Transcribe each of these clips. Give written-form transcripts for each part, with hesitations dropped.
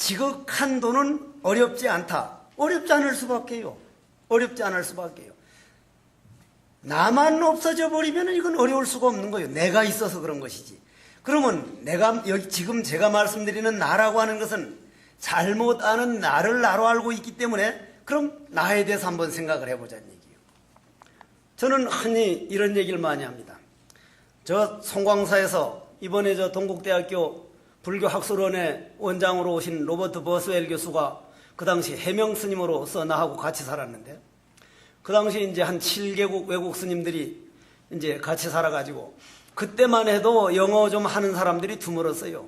지극한 도는 어렵지 않다. 어렵지 않을 수밖에요. 어렵지 않을 수밖에요. 나만 없어져 버리면 이건 어려울 수가 없는 거예요. 내가 있어서 그런 것이지. 그러면 내가 여기 지금 제가 말씀드리는 나라고 하는 것은 잘못 아는 나를 나로 알고 있기 때문에 그럼 나에 대해서 한번 생각을 해보자는 얘기예요. 저는 흔히 이런 얘기를 많이 합니다. 저 송광사에서 이번에 저 동국대학교 불교학술원의 원장으로 오신 로버트 버스웰 교수가 그 당시 해명 스님으로서 나하고 같이 살았는데, 그 당시 이제 한 7개국 외국 스님들이 이제 같이 살아가지고, 그때만 해도 영어 좀 하는 사람들이 드물었어요.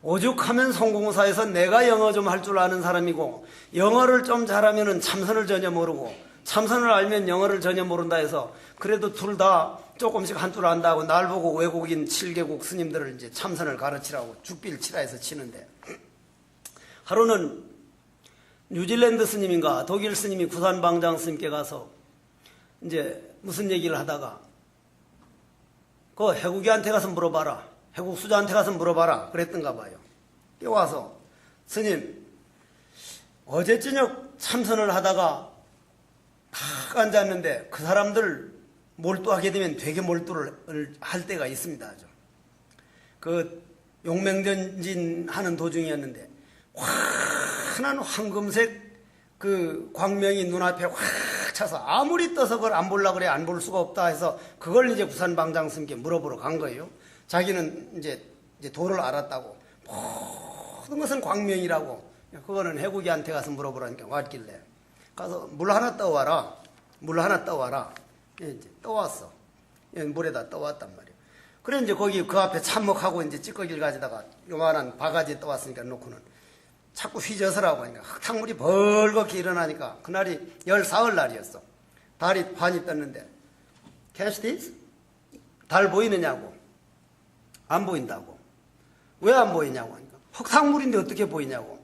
오죽하면 송공사에서 내가 영어 좀 할 줄 아는 사람이고, 영어를 좀 잘하면은 참선을 전혀 모르고, 참선을 알면 영어를 전혀 모른다 해서, 그래도 둘 다 조금씩 한 줄 안다고 날 보고 외국인 7개국 스님들을 이제 참선을 가르치라고 죽비를 치라 해서 치는데, 하루는 뉴질랜드 스님인가 독일 스님이 구산방장 스님께 가서 이제 무슨 얘기를 하다가, 그 해국이한테 가서 물어봐라, 해국 수자한테 가서 물어봐라 그랬던가 봐요. 와서 스님, 어제 저녁 참선을 하다가 탁 앉았는데 그 사람들 몰두하게 되면 되게 몰두를 할 때가 있습니다. 그 용맹전진 하는 도중이었는데 환한 황금색 그 광명이 눈앞에 확 차서 아무리 떠서 그걸 안 보려고 그래 안 볼 수가 없다 해서 그걸 이제 구산방장 스님께 물어보러 간 거예요. 자기는 이제 도를 알았다고, 모든 것은 광명이라고, 그거는 해국이한테 가서 물어보라니까 왔길래 가서 물 하나 떠와라, 물 하나 떠와라. 이제 떠왔어. 물에다 떠왔단 말이에요. 그래 이제 거기 그 앞에 참목하고 이제 찌꺼기를 가져다가 요만한 바가지에 떠왔으니까 놓고는 자꾸 휘저으라고 하니까 흙탕물이 벌겋게 일어나니까, 그날이 열 사흘 날이었어. 달이 반이 떴는데, Catch this? 달 보이느냐고. 안 보인다고. 왜 안 보이냐고 하니까, 흙탕물인데 어떻게 보이냐고.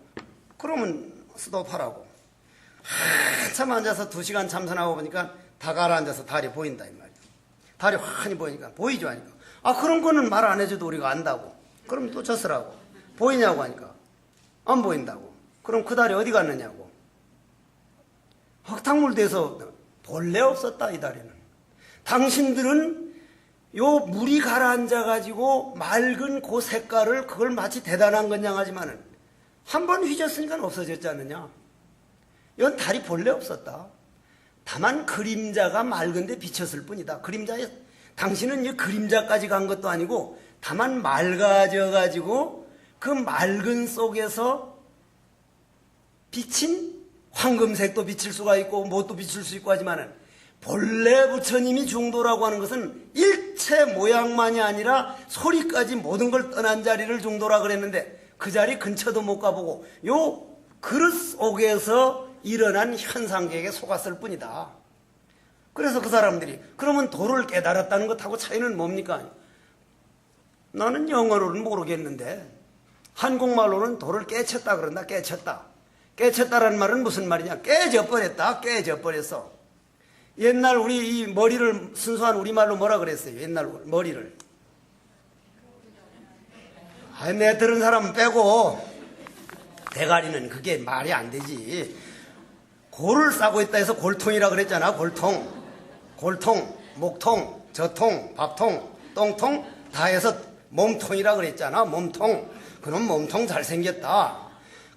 그러면 스톱하라고. 한참 앉아서 2시간 참선하고 보니까 다 가라앉아서 달이 보인다 이 말이야. 달이 환히 보이니까 보이죠 하니까, 아 그런 거는 말 안 해줘도 우리가 안다고. 그럼 또 쳤으라고. 보이냐고 하니까 안 보인다고. 그럼 그 달이 어디 갔느냐고. 흙탕물 돼서 본래 없었다 이 달에는. 당신들은 요 물이 가라앉아 가지고 맑은 그 색깔을 그걸 마치 대단한 건 양하지만은 한 번 휘졌으니까 없어졌지 않느냐. 이건 달이 본래 없었다. 다만 그림자가 맑은데 비쳤을 뿐이다. 그림자에 당신은 이 그림자까지 간 것도 아니고 다만 맑아져 가지고 그 맑은 속에서 비친 황금색도 비칠 수가 있고 뭣도 비칠 수 있고 하지만은 본래 부처님이 중도라고 하는 것은 일체 모양만이 아니라 소리까지 모든 걸 떠난 자리를 중도라 그랬는데, 그 자리 근처도 못 가보고 요 그릇 속에서 일어난 현상계에 속았을 뿐이다. 그래서 그 사람들이 그러면 도를 깨달았다는 것하고 차이는 뭡니까? 나는 영어로는 모르겠는데 한국말로는 도를 깨쳤다 그런다. 깨쳤다. 깨쳤다라는 말은 무슨 말이냐? 깨져버렸다. 깨져버렸어. 옛날 우리 이 머리를 순수한 우리말로 뭐라 그랬어요? 옛날 머리를. 내 들은 사람은 빼고, 대가리는 그게 말이 안 되지. 골을 싸고 있다 해서 골통이라 그랬잖아. 골통. 골통, 목통, 저통, 밥통, 똥통 다 해서 몸통이라 그랬잖아. 몸통. 그럼 몸통 잘생겼다.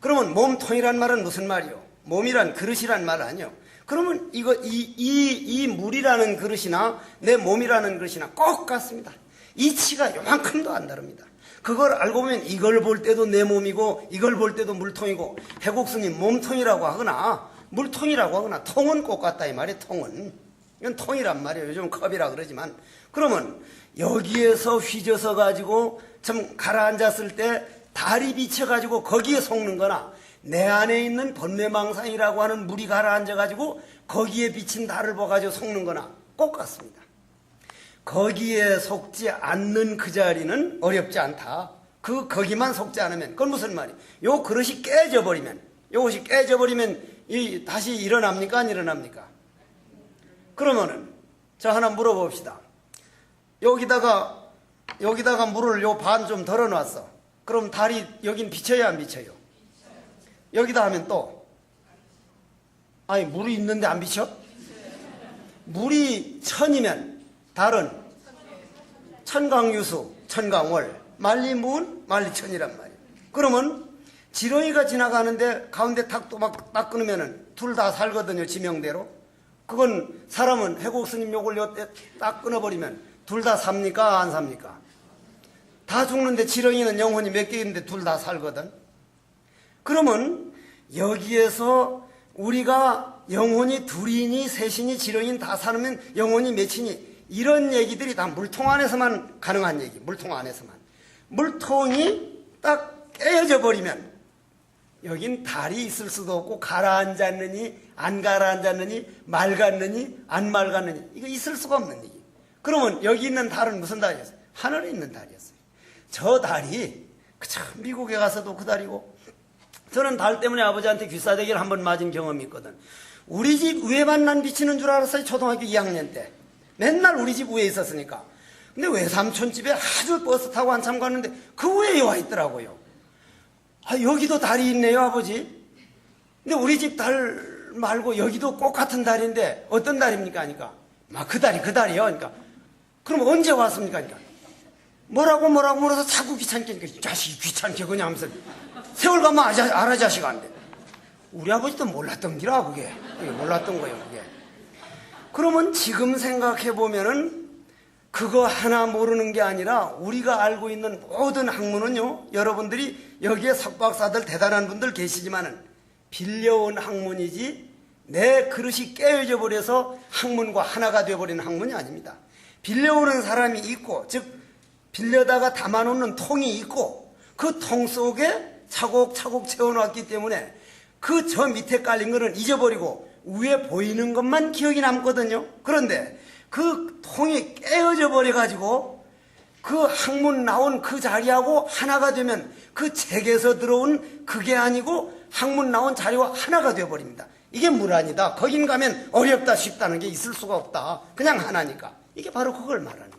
그러면 몸통이란 말은 무슨 말이요? 몸이란 그릇이란 말 아니요? 그러면 이 물이라는 그릇이나 내 몸이라는 그릇이나 꼭 같습니다. 이치가 요만큼도 안 다릅니다. 그걸 알고 보면 이걸 볼 때도 내 몸이고 이걸 볼 때도 물통이고, 해국스님 몸통이라고 하거나 물통이라고 하거나 통은 꼭 같다 이 말이에요. 통은. 이건 통이란 말이에요. 요즘 컵이라 그러지만, 그러면 여기에서 휘져서 가지고 좀 가라앉았을 때 달이 비쳐가지고 거기에 속는 거나, 내 안에 있는 번뇌망상이라고 하는 물이 가라앉아 가지고 거기에 비친 달을 보가지고 속는 거나 꼭 같습니다. 거기에 속지 않는 그 자리는 어렵지 않다. 거기만 속지 않으면, 그건 무슨 말이에요? 요 그릇이 깨져버리면, 요것이 깨져버리면 다시 일어납니까? 안 일어납니까? 그러면은 자 하나 물어봅시다. 여기다가 물을 요 반 좀 덜어놨어. 그럼 달이 여긴 비쳐야 안 비쳐요? 여기다 하면 또 아니 물이 있는데 안 비쳐? 물이 천이면 달은 천강유수, 천강월, 만리무은, 만리천이란 말이에요. 그러면 지렁이가 지나가는데 가운데 딱 끊으면은 둘 다 살거든요, 지명대로. 그건 사람은 해국 스님 욕을 요때 딱 끊어버리면 둘 다 삽니까? 안 삽니까? 다 죽는데 지렁이는 영혼이 몇 개 있는데 둘 다 살거든. 그러면 여기에서 우리가 영혼이 둘이니 셋이니 지렁이는 다 사면 영혼이 몇이니 이런 얘기들이 다 물통 안에서만 가능한 얘기. 물통 안에서만. 물통이 딱 깨어져 버리면 여긴 달이 있을 수도 없고 가라앉았느니 안 가라앉았느니 맑았느니 안 맑았느니 이거 있을 수가 없는 얘기. 그러면 여기 있는 달은 무슨 달이었어요? 하늘에 있는 달이었어요. 저 달이 그쵸 미국에 가서도 그 달이고 저는 달 때문에 아버지한테 귀싸대기를 한번 맞은 경험이 있거든. 우리 집 위에만 난 비치는 줄 알았어요. 초등학교 2학년 때. 맨날 우리 집 위에 있었으니까. 근데 외삼촌 집에 아주 버스 타고 한참 갔는데 그 위에 와 있더라고요. 아, 여기도 달이 있네요, 아버지. 근데 우리 집 달 말고 여기도 꼭 같은 달인데 어떤 달입니까? 하니까 막 그 달이요. 그러니까 그럼 언제 왔습니까? 하니까 뭐라고 물어서 자꾸 귀찮게 하니까 자식이 귀찮게 그냥 하면서 세월 가면 알아 자식 안 돼. 우리 아버지도 몰랐던 기라 그게 몰랐던 거예요 그게. 그러면 지금 생각해 보면은 그거 하나 모르는 게 아니라 우리가 알고 있는 모든 학문은요, 여러분들이 여기에 석박사들 대단한 분들 계시지만은 빌려온 학문이지 내 그릇이 깨어져 버려서 학문과 하나가 되어버리는 학문이 아닙니다. 빌려오는 사람이 있고, 즉 빌려다가 담아놓는 통이 있고 그 통 속에 차곡차곡 채워놨기 때문에 그 저 밑에 깔린 거는 잊어버리고 위에 보이는 것만 기억이 남거든요. 그런데 그 통이 깨어져 버려가지고 그 학문 나온 그 자리하고 하나가 되면 그 책에서 들어온 그게 아니고 학문 나온 자리와 하나가 되어버립니다. 이게 물아니다. 거긴 가면 어렵다 쉽다는 게 있을 수가 없다. 그냥 하나니까. 이게 바로 그걸 말하는 거예요.